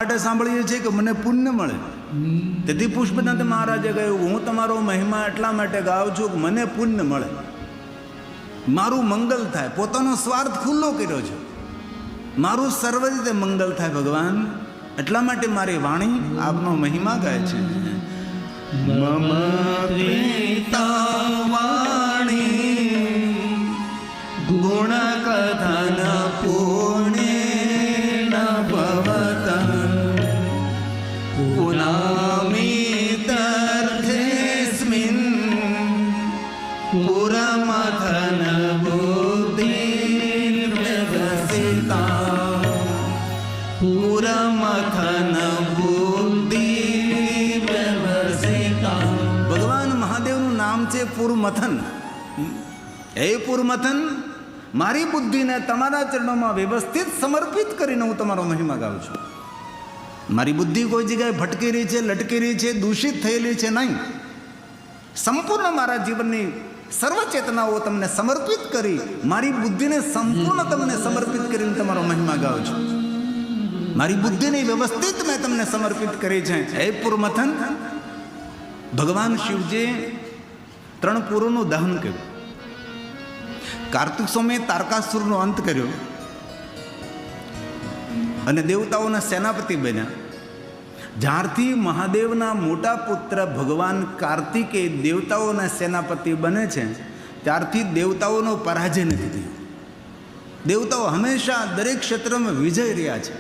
માટે સાંભળીએ છીએ કે મને પુણ્ય મળે. તેથી પુષ્પદંત મહારાજે કહ્યું, હું તમારો મહિમા એટલા માટે ગાઉં છું કે મને પુણ્ય મળે, મારું મંગલ થાય. પોતાનો સ્વાર્થ ખુલ્લો કર્યો છે, મારું સર્વ રીતે મંગલ થાય ભગવાન, એટલા માટે મારી વાણી આપનો મહિમા ગાય છે. મમ વાણી ગુણ કથન પુણ્ય ભવત પુનામિતર્થેસ્મિન પુરમથન બુદ્ધિર્વ્યવસિતા પુરમથન બુદ્ધિર્વ્યવસિતા. ભગવાન મહાદેવનું નામ છે પુરમથન. હે પુરમથન, મારી બુદ્ધિને તમારા ચરણોમાં વ્યવસ્થિત સમર્પિત કરીને હું તમારો મહિમા ગાઉં છું. મારી બુદ્ધિ કોઈ જગ્યાએ ભટકી રહી છે, લટકી રહી છે, દૂષિત થયેલી છે નહીં. સંપૂર્ણ મારા જીવનની સર્વ ચેતનાઓ તમને સમર્પિત કરી, મારી બુદ્ધિને સંપૂર્ણ તમને સમર્પિત કરીને તમારો મહિમા ગાઉં છું. મારી બુદ્ધિની વ્યવસ્થિત મેં તમને સમર્પિત કરી છે. હે પુરમથન, ભગવાન શિવજીએ 3 પુરોનું દહન કર્યું. કાર્તિક સોમે તારકાસુરનો અંત કર્યો અને દેવતાઓના સેનાપતિ બન્યા. જ્યારથી મહાદેવના મોટા પુત્ર ભગવાન કાર્તિકે દેવતાઓના સેનાપતિ બને છે, ત્યારથી દેવતાઓનો પરાજય નથી થયો. દેવતાઓ હંમેશા દરેક ક્ષેત્રમાં વિજય રહ્યા છે.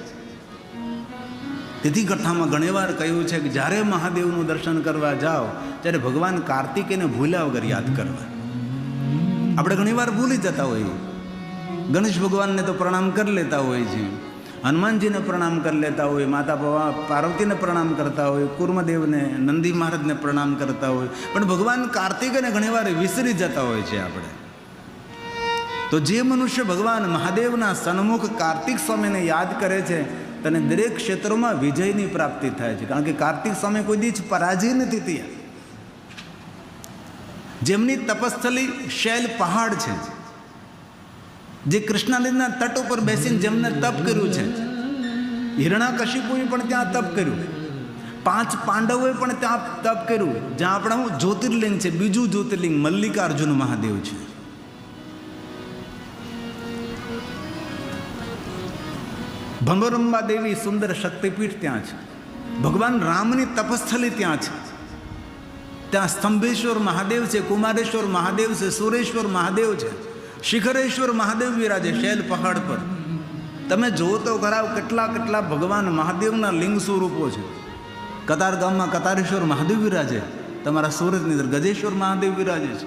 તેથી કથામાં ઘણીવાર કહ્યું છે કે જ્યારે મહાદેવનું દર્શન કરવા જાઓ ત્યારે ભગવાન કાર્તિકેયને ભૂલ્યા વગર યાદ કરવા. આપણે ઘણીવાર ભૂલી જતા હોઈએ. ગણેશ ભગવાનને તો પ્રણામ કરી લેતા હોઈએ છીએ, હનુમાનજીને પ્રણામ કરી લેતા હોય, માતા પાર્વતીને પ્રણામ કરતા હોય, કુર્મદેવને, નંદી મહારાજને પ્રણામ કરતા હોય, પણ ભગવાન કાર્તિકેયને ઘણીવાર વિસરી જતા હોય છે આપણે. તો જે મનુષ્ય ભગવાન મહાદેવના સન્મુખ કાર્તિક સ્વામીને યાદ કરે છે તેને દરેક ક્ષેત્રોમાં વિજયની પ્રાપ્તિ થાય છે. કારણ કે કાર્તિક સ્વામી કોઈ દિવસ પરાજય નથી થયા. જેમની તપસ્થલી શૈલ પહાડ છે, જે કૃષ્ણાનદીના તટ ઉપર બેસીને જેમને તપ કર્યું છે, હિરણાકશિપુએ પણ ત્યાં તપ કર્યું, 5 પાંડવોએ પણ ત્યાં તપ કર્યું. જ્યાં આપણા જ્યોતિર્લિંગ છે, બીજું જ્યોતિર્લિંગ મલ્લિકાર્જુન મહાદેવ છે. ભમરંબા દેવી સુંદર શક્તિપીઠ ત્યાં છે. ભગવાન રામની તપસ્થલી ત્યાં છે. ત્યાં સ્તંભેશ્વર મહાદેવ છે, કુમારેશ્વર મહાદેવ છે, સુરેશ્વર મહાદેવ છે, શિખરેશ્વર મહાદેવ વિરાજે શૈલ પહાડ પર. તમે જુઓ તો ખરા કેટલા કેટલા ભગવાન મહાદેવના લિંગ સ્વરૂપો છે. કતાર ગામમાં કતારેશ્વર મહાદેવ વિરાજે, તમારા સુરતની અંદર ગજેશ્વર મહાદેવ વિરાજે છે.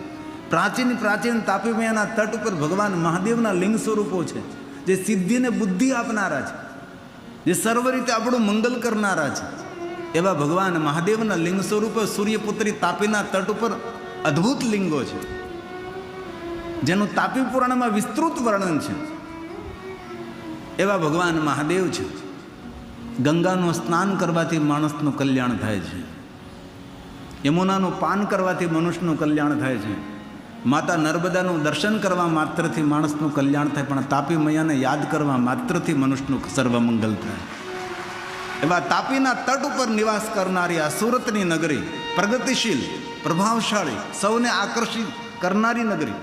પ્રાચીન તાપી મૈયાના તટ ઉપર ભગવાન મહાદેવના લિંગ સ્વરૂપો છે, જે સિદ્ધિને બુદ્ધિ આપનારા છે, જે સર્વ રીતે આપણું મંગલ કરનારા છે. એવા ભગવાન મહાદેવના લિંગ સ્વરૂપે સૂર્યપુત્રી તાપીના તટ ઉપર અદ્ભુત લિંગો છે, જેનું તાપી પુરાણમાં વિસ્તૃત વર્ણન છે. એવા ભગવાન મહાદેવ છે. ગંગાનું સ્નાન કરવાથી માણસનું કલ્યાણ થાય છે. યમુનાનું પાન કરવાથી મનુષ્યનું કલ્યાણ થાય છે. માતા નર્મદાનું દર્શન કરવા માત્રથી માણસનું કલ્યાણ થાય, પણ તાપી મૈયાને યાદ કરવા માત્રથી મનુષ્યનું સર્વમંગલ થાય. એવા તાપીના તટ ઉપર નિવાસ કરનારી આ સુરતની નગરી, પ્રગતિશીલ, પ્રભાવશાળી, સૌને આકર્ષિત કરનારી નગરી,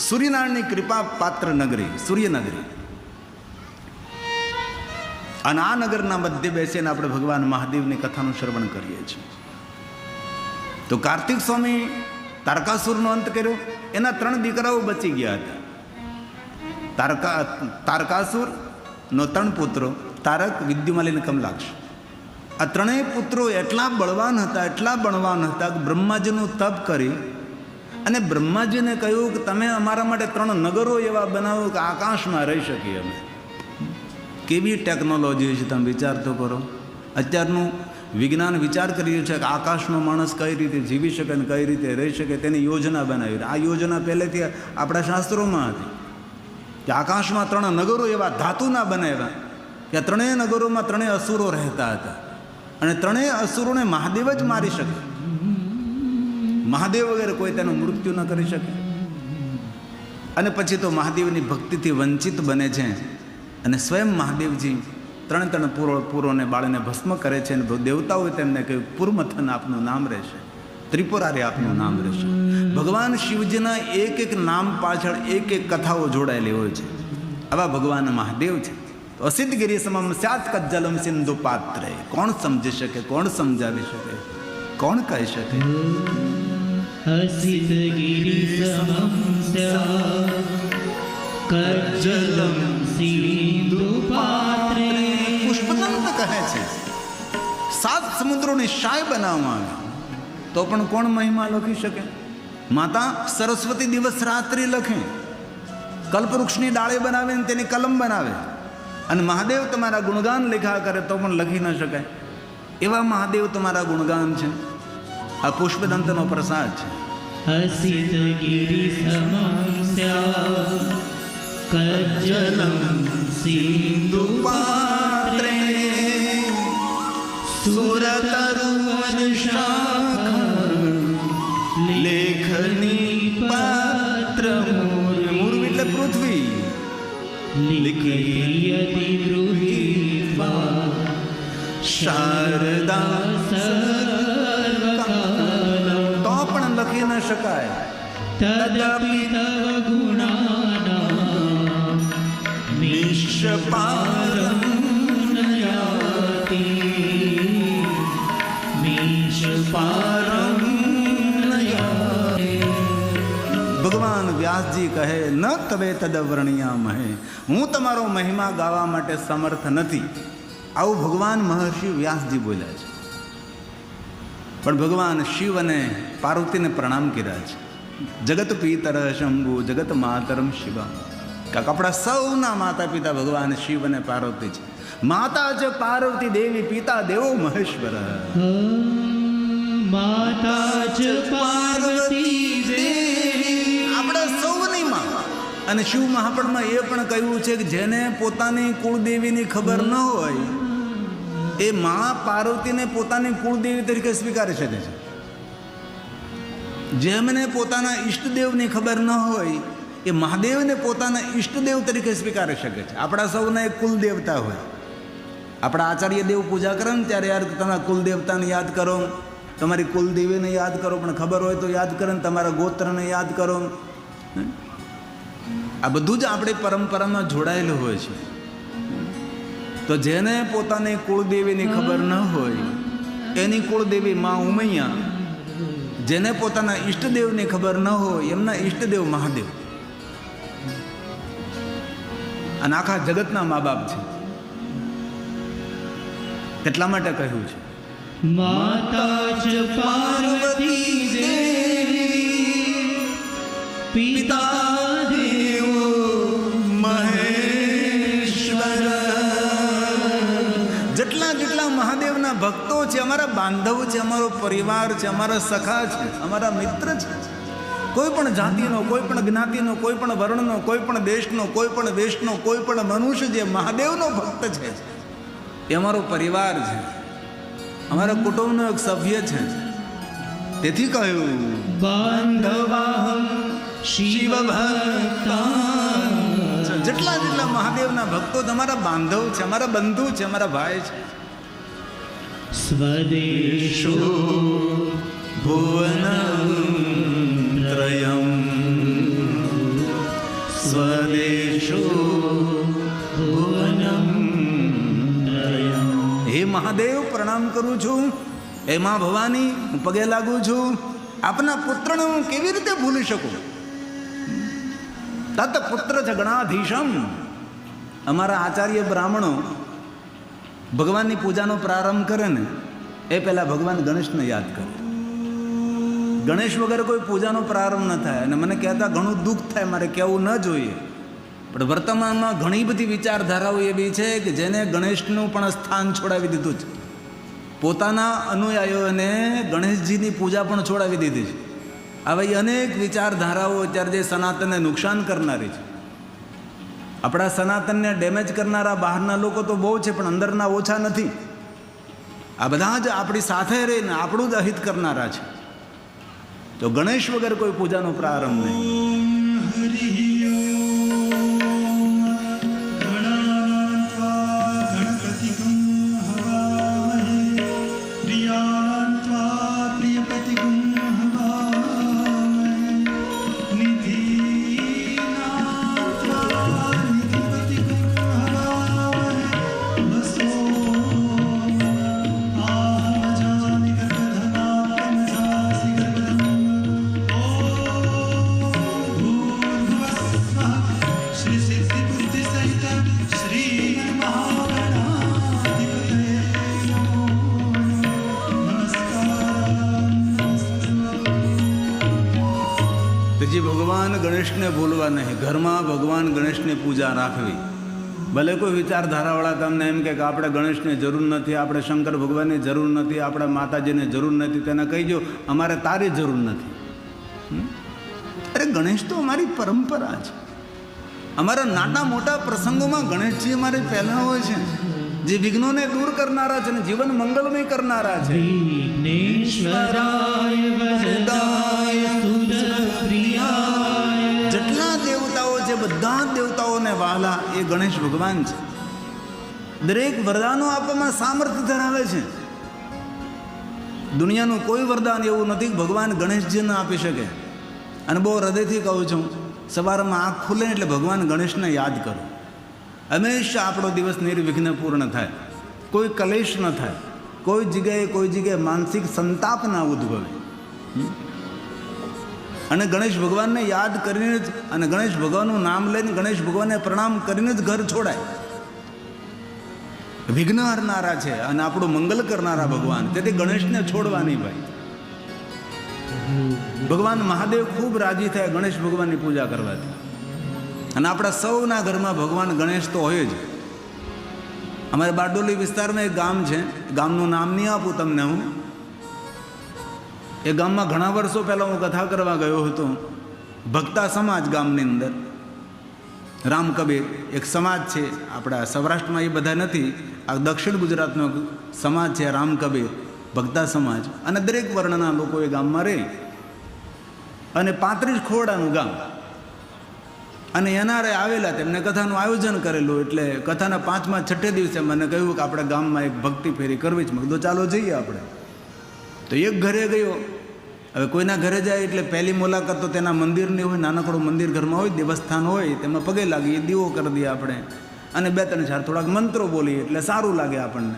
સૂર્યનારાયણની કૃપા પાત્ર નગરી, સૂર્યનગરી. અને આ નગરના મધ્ય બેસીને આપણે ભગવાન મહાદેવની કથાનું શ્રવણ કરીએ છીએ. તો કાર્તિક સ્વામી તારકાસુરનો અંત કર્યો. એના 3 દીકરાઓ બચી ગયા હતા. તારકાસુરનો 3 પુત્રો, તારક, વિદ્યુમાલી અને કમલાક્ષ. આ 3 પુત્રો એટલા બળવાન હતા કે બ્રહ્માજીનું તપ કરી અને બ્રહ્માજીને કહ્યું કે તમે અમારા માટે 3 નગરો એવા બનાવો કે આકાશમાં રહી શકીએ અમે. કેવી ટેકનોલોજી છે, તમે વિચાર તો કરો. અત્યારનું વિજ્ઞાન વિચાર કર્યું છે કે આકાશમાં માણસ કઈ રીતે જીવી શકે અને કઈ રીતે રહી શકે તેની યોજના બનાવી. આ યોજના પહેલેથી આપણા શાસ્ત્રોમાં હતી કે આકાશમાં 3 નગરો એવા ધાતુના બનાવ્યા કે 3 નગરોમાં 3 અસુરો રહેતા હતા અને 3 અસુરોને મહાદેવ જ મારી શકે. મહાદેવ વગેરે કોઈ તેનું મૃત્યુ ન કરી શકે. અને પછી તો મહાદેવની ભક્તિથી વંચિત બને છે અને સ્વયં મહાદેવજી ત્રણ પૂરોને બાળીને ભસ્મ કરે છે અને દેવતાઓએ તેમને કહ્યું પુરમથન આપનું નામ રહેશે, ત્રિપુરારી આપનું નામ રહેશે. ભગવાન શિવજીના એક નામ પાછળ એક કથાઓ જોડાયેલી હોય છે. આવા ભગવાન મહાદેવ છે. અસિત ગિરી સમમ સ્યાત કજ્જલમ સિંધુ પાત્રે. કોણ સમજી શકે, કોણ સમજાવી શકે, કોણ કહી શકે? અસિત ગિરી સમમ સ્યાત કજ્જલમ સિંધુ પાત્રે. પુષ્પદંત કહે છે 7 સમુદ્રોની શાય બનાવવામાં આવી, તો પણ કોણ મહિમા લખી શકે? માતા સરસ્વતી દિવસ રાત્રિ લખે, કલ્પવૃક્ષની ડાળી બનાવીને તેની કલમ બનાવે, અને મહાદેવ તમારા ગુણગાન લખ્યા કરે તો પણ લખી ન શકાય. એવા મહાદેવ તમારા ગુણગાન છે. આ પુષ્પદંતનો પ્રસાદ છે. અસિત ગિરી સમમ સ્યાત કજ્જલમ સિંધુ પાત્રે સુરતરુવન શાખા લેખની પાત્ર. મૂળ એટલે પૃથ્વી. લિખયતિ ગૃહીત્વા શારદા સર્વકાલમ. તો પણ લખી ન શકાય. તદપિ તવ ગુણાનાં નિષ્પારં નયાતિ. નિષ્પારં નયાતિ. ભગવાન વ્યાસજી કહે ન તવે તદ વર્ણિયામહે. હું તમારો મહિમા ગાવા માટે સમર્થ નથી. આવું ભગવાન મહર્ષિ વ્યાસજી બોલ્યા છે. પણ ભગવાન શિવ અને પાર્વતીને પ્રણામ કર્યા છે. જગત પિતર શંભુ જગત માતરમ શિવા. કાક આપણા સૌના માતા પિતા ભગવાન શિવ અને પાર્વતી છે. માતા છે પાર્વતી દેવી, પિતા દેવો મહેશ્વર. માતા ચ પાર્વતી દેવી આપણા સૌની માં. અને શિવ મહાપુરાણમાં એ પણ કહ્યું છે કે જેને પોતાની કુળદેવીની ખબર ન હોય એ મા પાર્વતીને પોતાની કુળદેવી તરીકે સ્વીકારી શકે છે. જેમને પોતાના ઈષ્ટદેવની ખબર ન હોય એ મહાદેવને પોતાના ઈષ્ટદેવ તરીકે સ્વીકારી શકે છે. આપણા સૌના એક કુલદેવતા હોય. આપણા આચાર્ય દેવ પૂજા કરે ને ત્યારે યાર તમારા કુલદેવતાને યાદ કરો, તમારી કુલદેવીને યાદ કરો, પણ ખબર હોય તો યાદ કરો ને તમારા ગોત્રને યાદ કરો. આ બધું જ આપણી પરંપરામાં જોડાયેલું હોય છે. તો જેને પોતાની કુળદેવીની ખબર ન હોય એની કુળદેવી મા ઉમૈયા, જેને પોતાના ઈષ્ટદેવની ખબર ન હોય એમના ઈષ્ટદેવ મહાદેવ. અને આખા જગતના મા બાપ છે. એટલા માટે કહ્યું છે માતા ચ પાર્વતી દેવી પિતા દેવો મહેશ્વર. જેટલા મહાદેવના ભક્તો છે, અમારા બાંધવ છે, અમારો પરિવાર છે, અમારા સખા છે, અમારા મિત્ર છે. કોઈ પણ જાતિનો, કોઈ પણ જ્ઞાતિનો, કોઈ પણ વર્ણનો, કોઈ પણ દેશનો, કોઈ પણ વેશનો, કોઈ પણ મનુષ્ય જે મહાદેવનો ભક્ત છે એ અમારો પરિવાર છે, અમારા કુટુંબનો એક સભ્ય છે. તેથી કહ્યું બાંધવાહમ શિવ ભક્તા. જેટલા મહાદેવના ભક્તો તમારા બાંધવ છે, અમારા બંધુ છે, અમારા ભાઈ છે. સ્વદેશો ભુવનત્રયમ સ્વદેશો ભુવનમ ત્રયમ. હે મહાદેવ, પ્રણામ કરું છું. હે મા ભવાની, હું પગે લાગુ છું. આપના પુત્રને હું કેવી રીતે ભૂલી શકું? તત પુત્ર છે ગણાધીશમ. અમારા આચાર્ય બ્રાહ્મણો ભગવાનની પૂજાનો પ્રારંભ કરે ને એ પહેલાં ભગવાન ગણેશને યાદ કરે. ગણેશ વગર કોઈ પૂજાનો પ્રારંભ ન થાય. અને મને કહેતા ઘણું દુઃખ થાય, મારે કહેવું ન જોઈએ, પણ વર્તમાનમાં ઘણી બધી વિચારધારાઓ એવી છે કે જેને ગણેશનું પણ સ્થાન છોડાવી દીધું છે. પોતાના અનુયાયીઓને ગણેશજીની પૂજા પણ છોડાવી દીધી છે. આવી અનેક વિચારધારાઓ અત્યારે જે સનાતનને નુકસાન કરનારી છે. આપણા સનાતનને ડેમેજ કરનારા બહારના લોકો તો બહુ છે, પણ અંદરના ઓછા નથી. આ બધા જ આપણી સાથે રહીને આપણું જ અહિત કરનારા છે. તો ગણેશ વગર કોઈ પૂજાનો પ્રારંભ નહીં. ભગવાન ગણેશને ભૂલવા નહીં, ઘરમાં ભગવાન ગણેશની પૂજા રાખવી. ભલે કોઈ વિચારધારાવાળા તમને એમ કે આપણે ગણેશની જરૂર નથી, આપણે શંકર ભગવાનની જરૂર નથી, આપણે માતાજીને જરૂર નથી, તેને કહીજો અમારે તારી જરૂર નથી. અરે ગણેશ તો અમારી પરંપરા છે. અમારા નાના મોટા પ્રસંગોમાં ગણેશજી અમારે પહેલા હોય છે, જે વિઘ્નોને દૂર કરનારા છે ને જીવન મંગલમય કરનારા છે. વિઘ્નેશ્વરાય વરદાય સુરપ્રિયાય. જેટલા દેવતાઓ છે બધા દેવતાઓને વહાલા એ ગણેશ ભગવાન છે. દરેક વરદાનો આપવામાં સામર્થ્ય ધરાવે છે. દુનિયાનું કોઈ વરદાન એવું નથી ભગવાન ગણેશજીને આપી શકે. અને બહુ હૃદયથી કહું છું, સવારમાં આંખ ખુલે એટલે ભગવાન ગણેશને યાદ કરો. હંમેશા આપણો દિવસ નિર્વિઘ્ન પૂર્ણ થાય, કોઈ કલેશ ન થાય, કોઈ જગ્યાએ માનસિક સંતાપ ના ઉદ્ભવે. અને ગણેશ ભગવાનને યાદ કરીને જ અને ગણેશ ભગવાનનું નામ લઈને ગણેશ ભગવાનને પ્રણામ કરીને જ ઘર છોડાય. વિઘ્ન હરનારા છે અને આપણું મંગલ કરનારા ભગવાન, તેથી ગણેશને છોડવા નહીં ભાઈ. ભગવાન મહાદેવ ખૂબ રાજી થાય ગણેશ ભગવાનની પૂજા કરવાથી. અને આપણા સૌના ઘરમાં ભગવાન ગણેશ તો હોય જ. અમારે બારડોલી વિસ્તારમાં એક ગામ છે, ગામનું નામ નહીં આપું તમને હું. એ ગામમાં ઘણા વર્ષો પહેલાં હું કથા કરવા ગયો હતો. ભક્તા સમાજ ગામની અંદર રામકબીર એક સમાજ છે, આપણા સૌરાષ્ટ્રમાં એ બધા નથી, આ દક્ષિણ ગુજરાતનો સમાજ છે રામકબીર ભક્તા સમાજ. અને દરેક વર્ણના લોકો એ ગામમાં રહે. અને 35 ખોરડાનું ગામ. અને એનઆરઆઈ આવેલા, તેમને કથાનું આયોજન કરેલું. એટલે કથાના 5મા 6 દિવસે મને કહ્યું કે આપણે ગામમાં એક ભક્તિ ફેરી કરવી છે. મેં કીધું ચાલો જઈએ આપણે. તો એક ઘરે ગયો. હવે કોઈના ઘરે જાય એટલે પહેલી મુલાકાત તો તેના મંદિરની હોય. નાનકડું મંદિર ઘરમાં હોય, દેવસ્થાન હોય, તેમાં પગે લાગીએ, દીવો કરી દઈએ આપણે, અને 2-3 થોડાક મંત્રો બોલીએ એટલે સારું લાગે આપણને.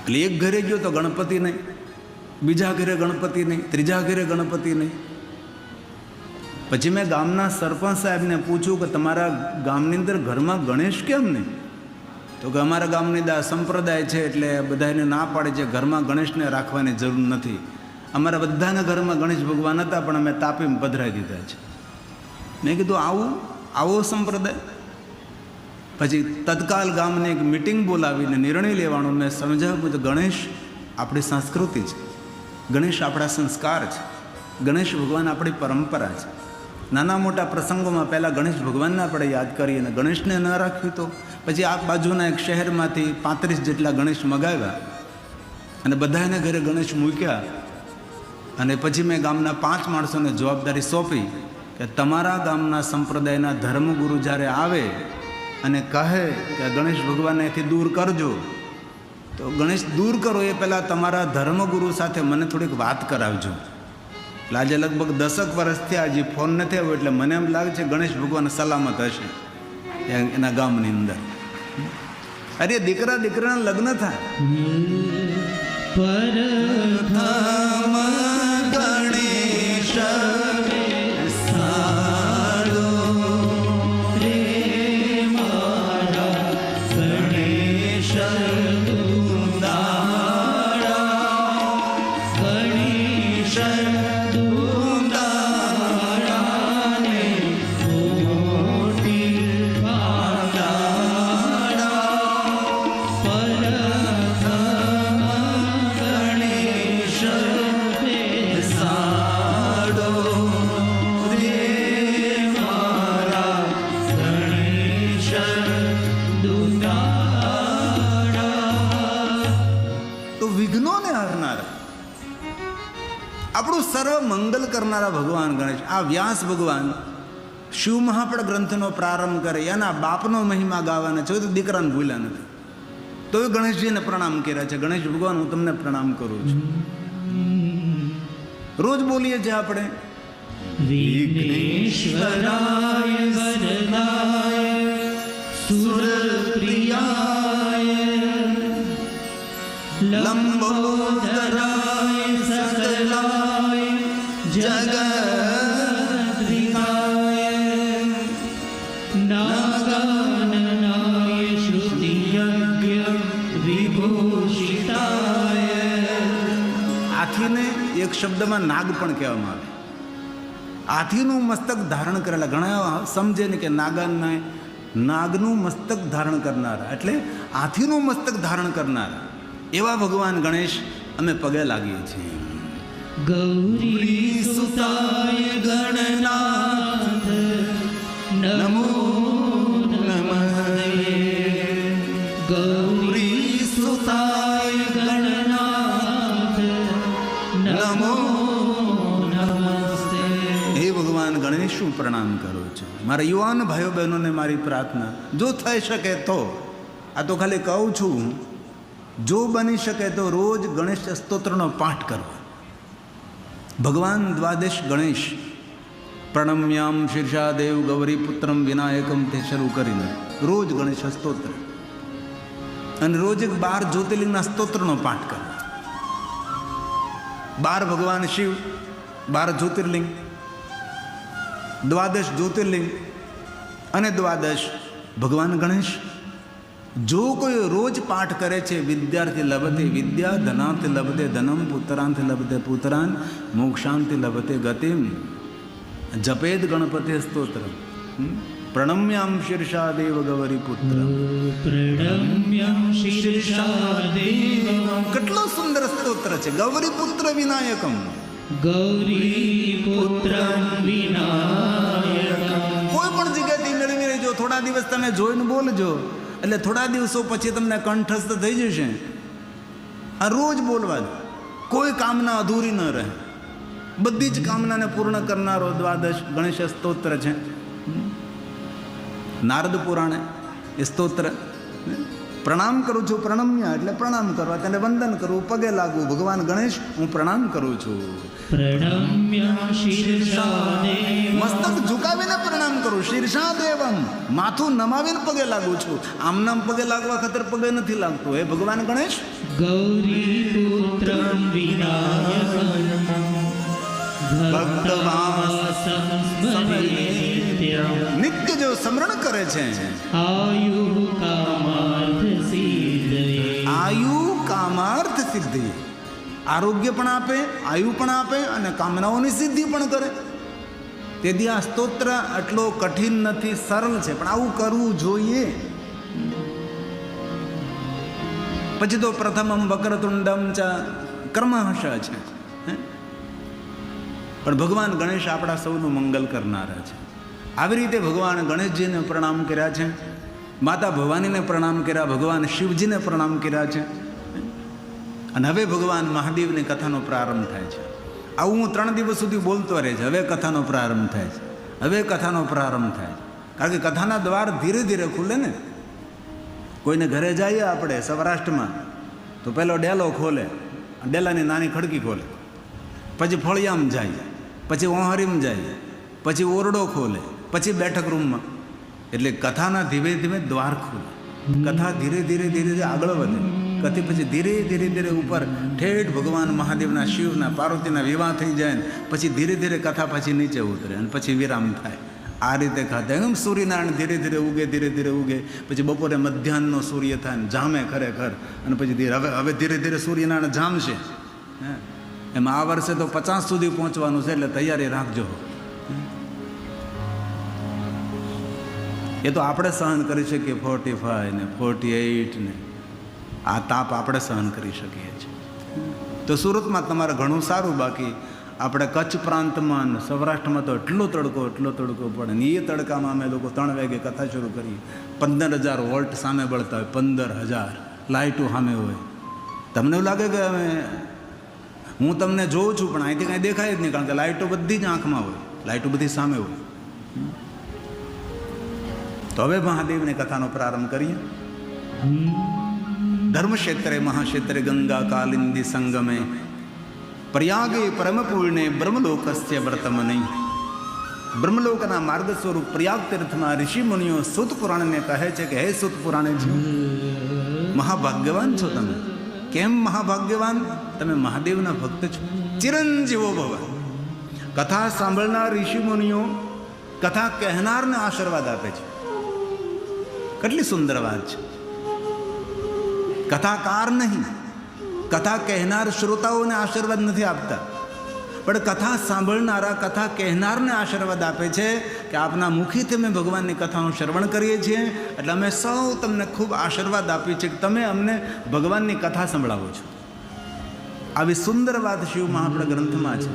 એટલે એક ઘરે ગયો તો ગણપતિ નહીં, બીજા ઘરે ગણપતિ નહીં, ત્રીજા ઘરે ગણપતિ નહીં. પછી મેં ગામના સરપંચ સાહેબને પૂછ્યું કે તમારા ગામની અંદર ઘરમાં ગણેશ કેમ નહીં? તો કે અમારા ગામની સંપ્રદાય છે એટલે બધાને ના પાડે છે, ઘરમાં ગણેશને રાખવાની જરૂર નથી. અમારા બધાના ઘરમાં ગણેશ ભગવાન હતા પણ અમે તાપીમાં પધરાવી દીધા છે. મેં કીધું આવો સંપ્રદાય? પછી તત્કાલ ગામની એક મિટિંગ બોલાવીને નિર્ણય લેવાનો મેં સમજાવ્યું કે ગણેશ આપણી સંસ્કૃતિ છે, ગણેશ આપણા સંસ્કાર છે, ગણેશ ભગવાન આપણી પરંપરા છે. નાના મોટા પ્રસંગોમાં પહેલાં ગણેશ ભગવાનને આપણે યાદ કરીએ અને ગણેશને ન રાખવી તો પછી આ બાજુના એક શહેરમાંથી 35 જેટલા ગણેશ મગાવ્યા અને બધાને ઘરે ગણેશ મૂક્યા. અને પછી મેં ગામના 5 માણસોને જવાબદારી સોંપી કે તમારા ગામના સંપ્રદાયના ધર્મગુરુ જ્યારે આવે અને કહે કે ગણેશ ભગવાનને અહીંથી દૂર કરજો, તો ગણેશ દૂર કરો એ પહેલાં તમારા ધર્મગુરુ સાથે મને થોડીક વાત કરાવજો. એટલે આજે લગભગ 10 વર્ષથી હજી ફોન નથી આવ્યો. એટલે મને એમ લાગે છે ગણેશ ભગવાન સલામત હશે એના ગામની અંદર. અરે દીકરાના લગ્ન થાય પરધામ ગણેશ સારો રે મારા ગણેશ દુંદાળા, ગણેશ દુંદાળાને મોટી વાડાળા. પરધામ ગણેશ બેસાડો રે મારા ગણેશ દુંદાળા. તો વિઘ્નોને હરનારા, આપણું સર્વ મંગલ કરનારા ભગવાન ગણેશ. આ વ્યાસ ભગવાન શિવ મહાપડ ગ્રંથનો પ્રારંભ કરે, એના બાપનો મહિમા ગાવાના છે, તો દીકરાને ભૂલ્યા નથી. તો એ ગણેશજીને પ્રણામ કર્યા છે. ગણેશ ભગવાન હું તમને પ્રણામ કરું છું. રોજ બોલીએ છીએ આપણે વિઘ્નેશ્વરાય વરદાય સુરપ્રિયાય લંબોદરાય સકલાય જગદ્વિકાય નાગાનનાય શ્રુતિયજ્ઞ વિભૂષિતાય. હાથીને એક શબ્દમાં નાગ પણ કહેવામાં આવે. હાથીનું મસ્તક ધારણ કરેલા. ઘણા સમજે ને કે નાગનું મસ્તક ધારણ કરનારા એટલે હાથીનું મસ્તક ધારણ કરનારા એવા ભગવાન ગણેશ અમે પગે લાગીએ છીએ. ગૌરી સુતાય ગણનાથ નમો નમઃ. ગૌરી સુતાય ગણનાથ નમો નમસ્તે. હે ભગવાન ગણેશ, હું પ્રણામ કરું છું. મારા યુવાન ભાઈઓ બહેનોને મારી પ્રાર્થના, જો થઈ શકે તો, આ તો ખાલી કહું છું, જો બની શકે તો રોજ ગણેશ સ્તોત્રનો પાઠ કરવો. ભગવાન દ્વાદશ ગણેશ પ્રણમ્યામ શીર્ષાદેવ ગૌરી પુત્રમ વિનાયકમ તે શરૂ કરીને રોજ ગણેશ સ્તોત્ર અને રોજ 12 જ્યોતિર્લિંગના સ્તોત્રનો પાઠ કરવો. 12 ભગવાન શિવ, 12 જ્યોતિર્લિંગ, દ્વાદશ જ્યોતિર્લિંગ અને દ્વાદશ ભગવાન ગણેશ. જો કોઈ રોજ પાઠ કરે છે, વિદ્યાર્થી લભતે વિદ્યા, ધનાર્થ લભતે ધનમ, પુત્રાંત લભતે પુત્રાન, મોક્ષાંત લભતે ગતિમ. જપેદ ગણપતિ સ્તોત્ર પ્રણમ્યામ શીર્ષાદેવ ગૌરી પુત્ર. પ્રણમ્યં શીર્ષાદેવ. કેટલો સુંદર સ્તોત્ર છે. ગૌરી પુત્ર વિનાયકમ. ગૌરી પુત્રં વિનાયકં. કોઈ પણ જગ્યાથી મેળવી લેજો. થોડા દિવસ તમે જોઈને બોલજો, એટલે થોડા દિવસો પછી તમને કંઠસ્થ થઈ જશે. આ રોજ બોલવાનું, કોઈ કામના અધૂરી ન રહે. બધી જ કામનાને પૂર્ણ કરનારો દ્વાદશ ગણેશ સ્તોત્ર છે. નારદ પુરાણે એ સ્તોત્ર. પ્રણામ કરું છું, પ્રણમ્ય એટલે પ્રણામ કરવા, તેને વંદન કરવું, પગે લાગવું. ભગવાન ગણેશ, હું પ્રણામ કરું છું. પ્રણમ્યં શીર્ષાદેવ. મસ્તક ઝુકાવીને પ્રણામ કરું. શીર્ષાદેવમ, માથું નમાવીને પગે લાગુ છું. આમનામ પગે લાગવા ખાતર પગે નથી લાગતો. હે ભગવાન ગણેશ, ગૌરી પુત્રં વિનાયકં ભક્તવાસં સ્મરેત્યં. નિત્ય જો સ્મરણ કરે છે, આયુ કામાર્થ સિદ્ધયે. આયુ કામાર્થ સિદ્ધિ. આરોગ્ય પણ આપે, આયુ પણ આપે અને કામનાઓની સિદ્ધિ પણ કરે. તેથી આ સ્તોત્ર આટલો કઠિન નથી, સરળ છે, પણ આવું કરવું જોઈએ. પછી તો પ્રથમમ વક્રતુંડમ ચ કર્મહશ છે. પણ ભગવાન ગણેશ આપણા સૌનું મંગલ કરનારા છે. આવી રીતે ભગવાન ગણેશજીને પ્રણામ કર્યા છે, માતા ભવાનીને પ્રણામ કર્યા, ભગવાન શિવજીને પ્રણામ કર્યા છે. અને હવે ભગવાન મહાદેવની કથાનો પ્રારંભ થાય છે. આવું હું 3 દિવસ સુધી બોલતો રહે છે. હવે કથાનો પ્રારંભ થાય છે. હવે કથાનો પ્રારંભ થાય છે. કારણ કે કથાના દ્વાર ધીરે ધીરે ખુલે ને. કોઈને ઘરે જઈએ આપણે સૌરાષ્ટ્રમાં તો પહેલો ડેલો ખોલે, ડેલાની નાની ખડકી ખોલે, પછી ફળિયામ જાય, પછી ઓહરીમ જાય, પછી ઓરડો ખોલે, પછી બેઠક રૂમમાં. એટલે કથાના ધીમે ધીમે દ્વાર ખુલે. કથા ધીરે ધીરે ધીરે ધીરે આગળ વધે. કથી પછી ધીરે ધીરે ધીરે ઉપર ઠેઠ ભગવાન મહાદેવના, શિવના, પાર્વતીના વિવાહ થઈ જાય ને પછી ધીરે ધીરે કથા પછી નીચે ઉતરે અને પછી વિરામ થાય. આ રીતે ખાતે એમ સૂર્યનારાયણ ધીરે ધીરે ઉગે, ધીરે ધીરે ઉગે, પછી બપોરે મધ્યાહનનો સૂર્ય થાય ને જામે ખરેખર. અને પછી હવે ધીરે ધીરે સૂર્યનારાયણ જામશે. એમ આ વર્ષે તો 50 સુધી પહોંચવાનું છે, એટલે તૈયારી રાખજો. એ તો આપણે સહન કરી શકીએ 45 ને 48 ને આ તાપ આપણે સહન કરી શકીએ છીએ. તો સુરતમાં તમારે ઘણું સારું. બાકી આપણે કચ્છ પ્રાંતમાં, સૌરાષ્ટ્રમાં તો એટલો તડકો પડે ને. એ તડકામાં અમે લોકો 3 વાગે કથા શરૂ કરીએ. 15,000 વોલ્ટ સામે બળતા હોય, 15,000 લાઇટો સામે હોય. તમને એવું લાગે કે હું તમને જોઉં છું, પણ અહીંથી કાંઈ દેખાય જ નહીં, કારણ કે લાઇટો બધી જ આંખમાં હોય, લાઇટો બધી સામે હોય. તો હવે મહાદેવની કથાનો પ્રારંભ કરીએ. ધર્મક્ષેત્રે મહાક્ષેત્રે ગંગા કાલિંદી સંગમે પ્રયાગે પરમ પૂર્ણે બ્રહ્મલોકસ્ય વર્તમને. બ્રહ્મલોકના માર્ગ સ્વરૂપ પ્રયાગ તીર્થમાં ઋષિ મુનિઓ સૂત પુરાણને કહે છે કે હે સૂત પુરાણજી, મહાભાગ્યવાન છો તમે. કેમ મહાભાગ્યવાન? તમે મહાદેવના ભક્ત છો, ચિરંજીવો ભવ. કથા સાંભળનાર ઋષિ મુનિઓ કથા કહેનારને આશીર્વાદ આપે છે. કેટલી સુંદર વાત છે. કથાકાર નહીં, કથા કહેનાર શ્રોતાઓને આશીર્વાદ નથી આપતા, પણ કથા સાંભળનારા, કથા કહેનારને આશીર્વાદ આપે છે કે આપના મુખીથી અમે ભગવાનની કથાનું શ્રવણ કરીએ છીએ, એટલે અમે સૌ તમને ખૂબ આશીર્વાદ આપીએ છીએ કે તમે અમને ભગવાનની કથા સંભળાવો છો. આવી સુંદર વાત શિવ મહાપુરાણ ગ્રંથમાં છે.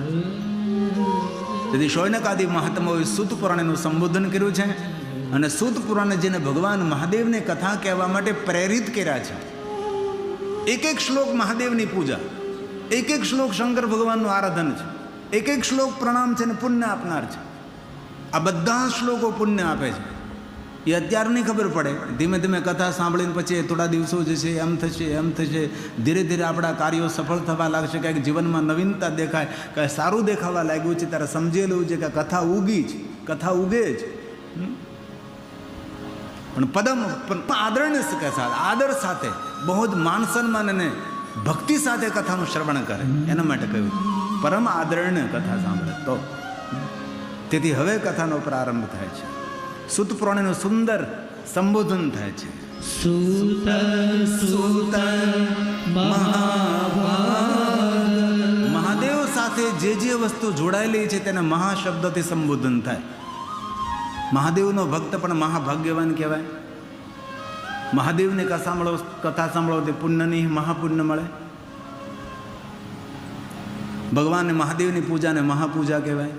તેથી શૌનકાદિ મહાત્માઓએ સૂત પુરાણનું સંબોધન કર્યું છે અને સૂત પુરાણે જેને ભગવાન મહાદેવને કથા કહેવા માટે પ્રેરિત કર્યા છે. એક એક શ્લોક મહાદેવની પૂજા, એક એક શ્લોક શંકર ભગવાનનું આરાધન છે, એક એક શ્લોક પ્રણામ છે અને પુણ્ય આપનાર છે. આ બધા શ્લોકો પુણ્ય આપે છે. એ અત્યારે નહીં ખબર પડે, ધીમે ધીમે કથા સાંભળીને પછી થોડા દિવસો જશે, એમ થશે એમ થશે, ધીરે ધીરે આપણા કાર્યો સફળ થવા લાગશે, કંઈક જીવનમાં નવીનતા દેખાય, કંઈ સારું દેખાવા લાગ્યું છે, ત્યારે સમજી લેવું છે કે કથા ઉગી જ, કથા ઉગે જ. પણ પદમ આદરણ્ય સાથે, આદર સાથે, બહુ જ માન સન્માન અને ભક્તિ સાથે કથાનું શ્રવણ કરે, એના માટે કહ્યું પરમ આદરણ્ય કથા સાંભળે તો. તેથી હવે કથાનો પ્રારંભ થાય છે. સૂત પુરાણનું સુંદર સંબોધન થાય છે. સૂત સૂત મહાદેવ સાથે જે વસ્તુ જોડાયેલી છે તેને મહાશબ્દથી સંબોધન થાય. મહાદેવનો ભક્ત પણ મહાભાગ્યવાન કહેવાય. મહાદેવની કથા સાંભળવાથી પુણ્યની મહાપુણ્ય મળે. ભગવાન મહાદેવની પૂજાને મહાપૂજા કહેવાય.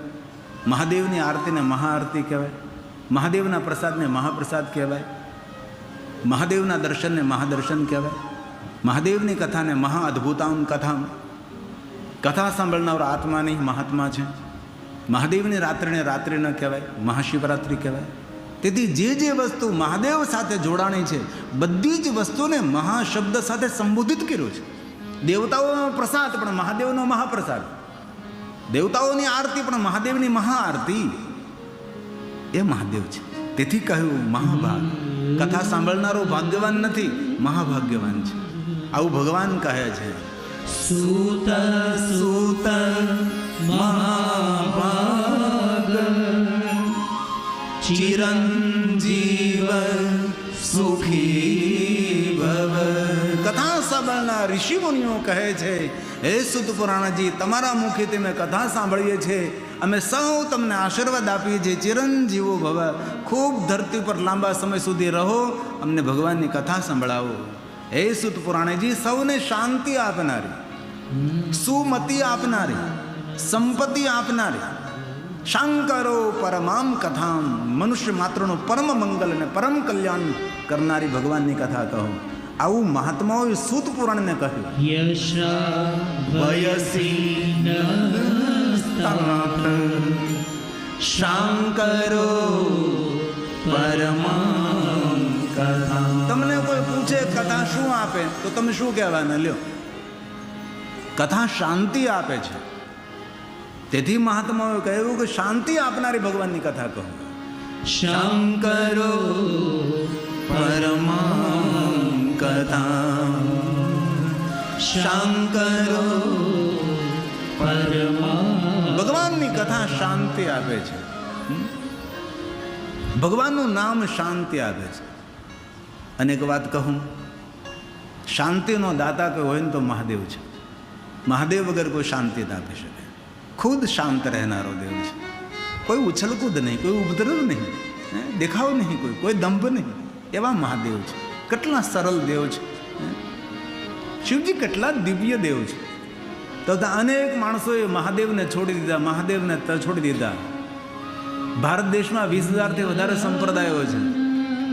મહાદેવની આરતીને મહાઆરતી કહેવાય. મહાદેવના પ્રસાદને મહાપ્રસાદ કહેવાય. મહાદેવના દર્શનને મહાદર્શન કહેવાય. મહાદેવની કથાને મહાઅદ્ભુતામ કથા. કથા સાંભળનાર આત્માની મહાત્મા છે. મહાદેવની રાત્રિને રાત્રિ ન કહેવાય, મહાશિવરાત્રિ કહેવાય. તેથી જે વસ્તુ મહાદેવ સાથે જોડાણી છે બધી જ વસ્તુને મહાશબ્દ સાથે સંબોધિત કર્યું છે. દેવતાઓનો પ્રસાદ પણ મહાદેવનો મહાપ્રસાદ, દેવતાઓની આરતી પણ મહાદેવની મહાઆરતી, એ મહાદેવ છે. તેથી કહ્યું મહાભાગ. કથા સાંભળનારો ભાગ્યવાન નથી, મહાભાગ્યવાન છે. આવું ભગવાન કહે છે. સૂત સૂત મહાભાગ ચિરંજીવ સુખી ભવ. કથા સાંભળનાર ઋષિ મુનિઓ કહે છે, હે સૂત પુરાણજી, તમારા મુખેથી અમે કથા સાંભળીએ છીએ, અમે સૌ તમને આશીર્વાદ આપીએ છીએ, ચિરંજીવો ભવ, ખૂબ ધરતી પર લાંબા સમય સુધી રહો, અમને ભગવાનની કથા સંભળાવો. હે સૂત પુરાણજી, સૌને શાંતિ આપનારી, સુમતિ આપનારી, સંપત્તિ આપનારી, શંકરો પરમામ કથામ, મનુષ્ય માત્રનું પરમ મંગલ અને પરમ કલ્યાણ કરનારી ભગવાનની કથા કહો. આવું મહાત્માઓએ સૂત પુરાણને કહ્યું. યશા વયસી શંકરો પરમામ કથા. તમને કોઈ પૂછે કથા શું આપે તો તમે શું કહેવાના? લ્યો, કથા શાંતિ આપે છે. તેથી મહાત્માઓએ કહ્યું કે શાંતિ આપનારી ભગવાનની કથા કહો. શંકરો પરમામ કથા. શંકરો પરમા. ભગવાનની કથા શાંતિ આપે છે. ભગવાનનું નામ શાંતિ આપે છે. અને એક વાત કહું, શાંતિનો દાતા કોઈ હોય ને તો મહાદેવ છે. મહાદેવ વગર કોઈ શાંતિ ના આપી શકે. ખુદ શાંત રહેનારો દેવ છે. કોઈ ઉછલકૂદ નહીં, કોઈ ઉપદ્રવ નહીં, દેખાવ નહીં, કોઈ દંભ નહીં. એવા મહાદેવ છે. કેટલા સરળ દેવ છે. શિવજી કેટલા દિવ્ય દેવ છે. તો અનેક માણસોએ મહાદેવને છોડી દીધા, મહાદેવને છોડી દીધા. ભારત દેશમાં 20,000થી વધારે સંપ્રદાયો છે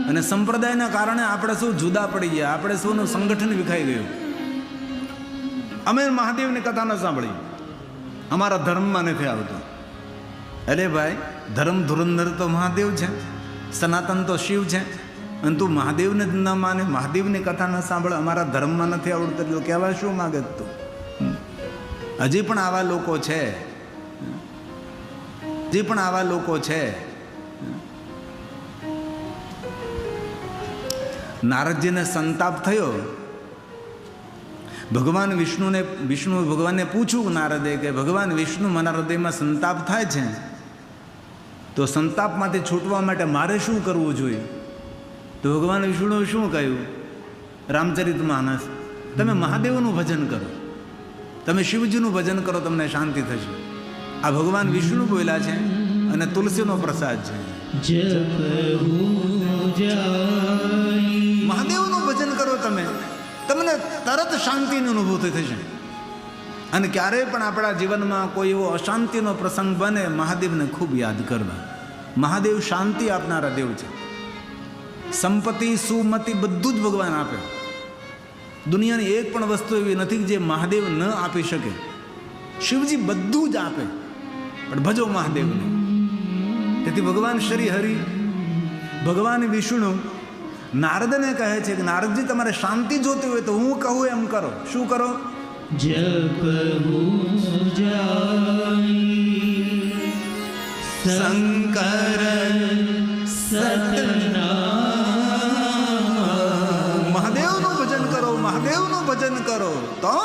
અને સંપ્રદાયના કારણે આપણે શું જુદા પડી ગયા, આપણે સૌનું સંગઠન વિખાઈ ગયું. અમે મહાદેવની કથા ન સાંભળી, અમારા ધર્મમાં નથી આવતું. અરે ભાઈ, ધર્મ ધુરંધર તો મહાદેવ છે, સનાતન તો શિવ છે, અને તું મહાદેવને જ ન માને, મહાદેવની કથા ન સાંભળે, અમારા ધર્મમાં નથી આવડતું, એટલે કહેવા શું માગે તું? હજી પણ આવા લોકો છે, હજી પણ આવા લોકો છે. નારદજીને સંતાપ થયો. ભગવાન વિષ્ણુ ભગવાનને પૂછ્યું નારદે કે ભગવાન વિષ્ણુ, મારા હૃદયમાં સંતાપ થાય છે, તો સંતાપમાંથી છૂટવા માટે મારે શું કરવું જોઈએ? તો ભગવાન વિષ્ણુએ શું કહ્યું? રામચરિત માનસ, તમે મહાદેવનું ભજન કરો, તમે શિવજીનું ભજન કરો, તમને શાંતિ થશે. આ ભગવાન વિષ્ણુ બોલ્યા છે અને તુલસીનો પ્રસાદ છે. મહાદેવનું ભજન કરો તમે, તમને તરત શાંતિની અનુભૂતિ થશે. અને ક્યારેય પણ આપણા જીવનમાં કોઈ એવો અશાંતિનો પ્રસંગ બને, મહાદેવને ખૂબ યાદ કરવા. મહાદેવ શાંતિ આપનારા દેવ છે. સંપત્તિ, સુમતિ બધું જ ભગવાન આપે. દુનિયાની એક પણ વસ્તુ એવી નથી જે મહાદેવ ન આપી શકે. શિવજી બધું જ આપે, પણ ભજો મહાદેવને. તેથી ભગવાન શ્રી હરિ, ભગવાન વિષ્ણુ નારદને કહે છે કે નારદજી, તમારે શાંતિ જોતી હોય તો હું કહું એમ કરો. શું કરો? શંકર મહાદેવનું ભજન કરો, મહાદેવનું ભજન કરો તો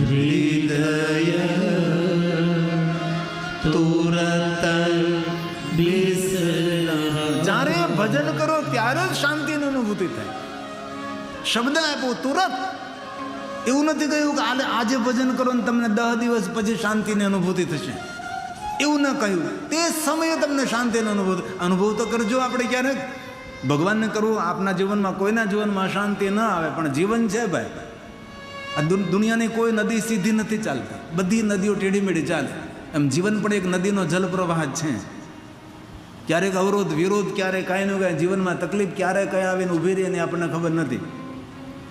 હૃદય તુરત જ્યારે ભજન કરો ત્યારે જ શાંતિની અનુભૂતિ થાય. શબ્દ આપ્યો તુરત. એવું નથી કહ્યું કે આજે ભજન કરો ને તમને 10 દિવસ પછી શાંતિની અનુભૂતિ થશે. એવું ન કહ્યું. તે સમયે તમને શાંતિનો અનુભવ તો કરજો. આપણે ક્યારેક ભગવાનને કરવું. આપના જીવનમાં, કોઈના જીવનમાં શાંતિ ન આવે, પણ જીવન છે ભાઈ. આ દુનિયાની કોઈ નદી સીધી નથી ચાલતી, બધી નદીઓ ટેઢી મેઢી ચાલે. એમ જીવન પણ એક નદીનો જલપ્રવાહ જ છે. ક્યારેક અવરોધ વિરોધ, ક્યારેક કાંઈ ન કાંઈ જીવનમાં તકલીફ ક્યારેક કઈ આવીને ઊભી રહીને આપણને ખબર નથી.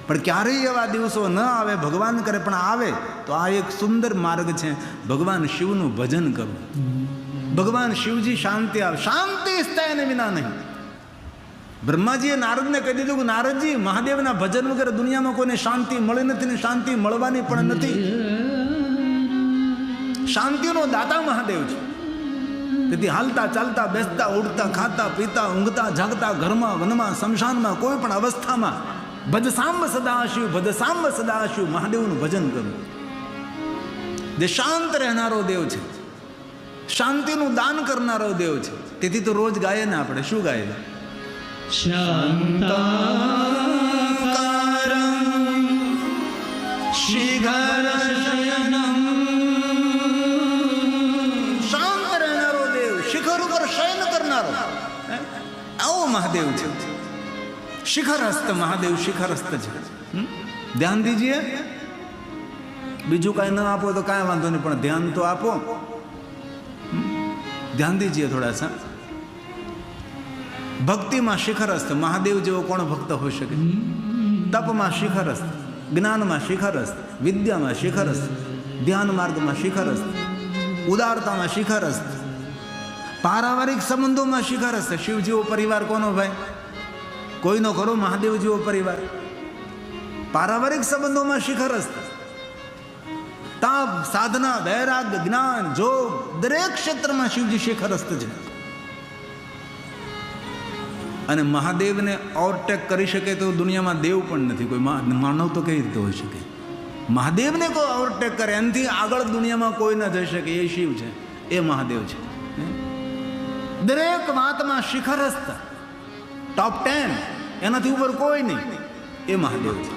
પણ ક્યારેય એવા દિવસો ન આવે, ભગવાન કરે પણ આવે, તો આ એક સુંદર માર્ગ છે. ભગવાન શિવનું ભજન કરવું. ભગવાન શિવજી શાંતિ આવે. શાંતિ સ્થાય ને વિના નહીં. બ્રહ્માજીએ નારદને કહી દીધું કે નારદજી, મહાદેવના ભજન વગર દુનિયામાં કોઈને શાંતિ મળી નથી ને શાંતિ મળવાની પણ નથી. શાંતિનો દાતા મહાદેવ છે. તેથી હાલતા ચાલતા, બેસતા ઉડતા, ખાતા પીતા, ઊંઘતા જાગતા, ઘરમાં વનમાં શમશાનમાં કોઈ પણ અવસ્થામાં ભજસાંબ સદાશિવ, ભજસાંબ સદાશિવ, મહાદેવનું ભજન કરવું. જે શાંત રહેનારો દેવ છે, શાંતિનું દાન કરનારો દેવ છે. તેથી તો રોજ ગાય ને આપણે. શું ગાય? શાંતાકારં શિખરશયનં. શાંત રહેનારો દેવ, શિખર ઉપર શયન કરનારો, આવો મહાદેવ છે. શિખરસ્થ મહાદેવ, શિખરસ્થ છે. ધ્યાન દીજીએ. બીજું કાંઈ ન આપો તો કાંઈ વાંધો નહીં, પણ ધ્યાન તો આપો. ધ્યાન દીજીએ થોડા સા. ભક્તિમાં શિખરસ્થ મહાદેવ જેવો કોણ ભક્ત હોઈ શકે? તપમાં શિખરસ્થ, જ્ઞાનમાં શિખરસ્થ, વિદ્યામાં શિખરસ્થ, ધ્યાન માર્ગમાં શિખરસ્થ, ઉદારતામાં શિખરસ્થ, પારિવારિક સંબંધોમાં શિખરસ્થ. શિવ જેવો પરિવાર કોનો ભાઈ? કોઈનો ખરો મહાદેવ જેવો પરિવાર? પારિવારિક સંબંધોમાં શિખરસ્થ. તાપ, સાધના, વૈરાગ્ય, જ્ઞાન, જોગ, દરેક ક્ષેત્રમાં શિવજી શિખરસ્થ છે. અને મહાદેવને ઓવરટેક કરી શકે તો દુનિયામાં દેવ પણ નથી. કોઈ માનવ તો કઈ રીતે હોઈ શકે? મહાદેવને કોઈ ઓવરટેક કરે, એનાથી આગળ દુનિયામાં કોઈ ન જઈ શકે. એ શિવ છે, એ મહાદેવ છે. દરેક વાતમાં શિખરસ્થ, ટોપ 10, એનાથી ઉપર કોઈ નહીં. એ મહાદેવ છે.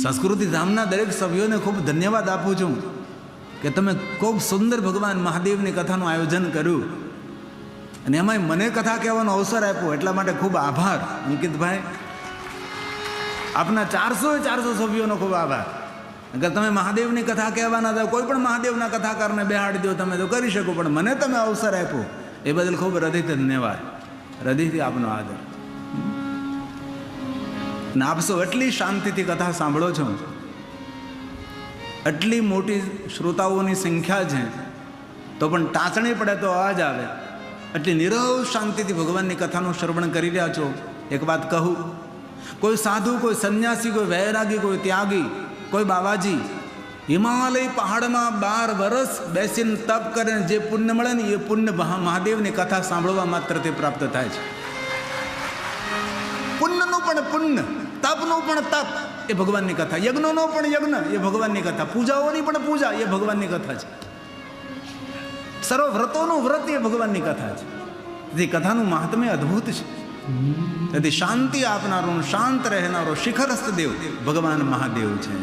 સંસ્કૃતિ ધામના દરેક સભ્યોને ખૂબ ધન્યવાદ આપું છું કે તમે ખૂબ સુંદર ભગવાન મહાદેવની કથાનું આયોજન કર્યું, અને એમાંય મને કથા કહેવાનો અવસર આપ્યો. એટલા માટે ખૂબ આભાર અંકિતભાઈ. આપના 400 સભ્યોનો ખૂબ આભાર. અગર તમે મહાદેવની કથા કહેવાના હતા, કોઈ પણ મહાદેવના કથાકારને બેહાડી દો તમે તો કરી શકો, પણ મને તમે અવસર આપ્યો એ બદલ ખૂબ હૃદયથી ધન્યવાદ. હૃદયથી આપનો આદર. અને આપ સૌ એટલી શાંતિથી કથા સાંભળો છો, આટલી મોટી શ્રોતાઓની સંખ્યા છે, તો પણ ટાંચણી પડે તો અવાજ આવે. એટલી નિરવ શાંતિથી ભગવાનની કથાનું શ્રવણ કરી રહ્યા છો. એક વાત કહું, કોઈ સાધુ, કોઈ સંન્યાસી, કોઈ વૈરાગી, કોઈ ત્યાગી, કોઈ બાવાજી હિમાલય પહાડમાં 12 વર્ષ બેસીને તપ કરે, જે પુણ્ય મળે ને એ પુણ્ય મહાદેવની કથા સાંભળવા માત્રથી પ્રાપ્ત થાય છે. પુણ્યનું પણ પુણ્ય તપનું પણ તપ એ ભગવાનની કથા, યજ્ઞનો પણ યજ્ઞ એ ભગવાનની કથા, પૂજાઓની પણ પૂજા એ ભગવાનની કથા છે, સર્વ વ્રતોનું વ્રત એ ભગવાનની કથા છે. તેથી કથાનું મહાત્મ્ય અદ્ભુત છે. તેથી શાંતિ આપનારો, શાંત રહેનારો શિખરસ્થ દેવ ભગવાન મહાદેવ છે.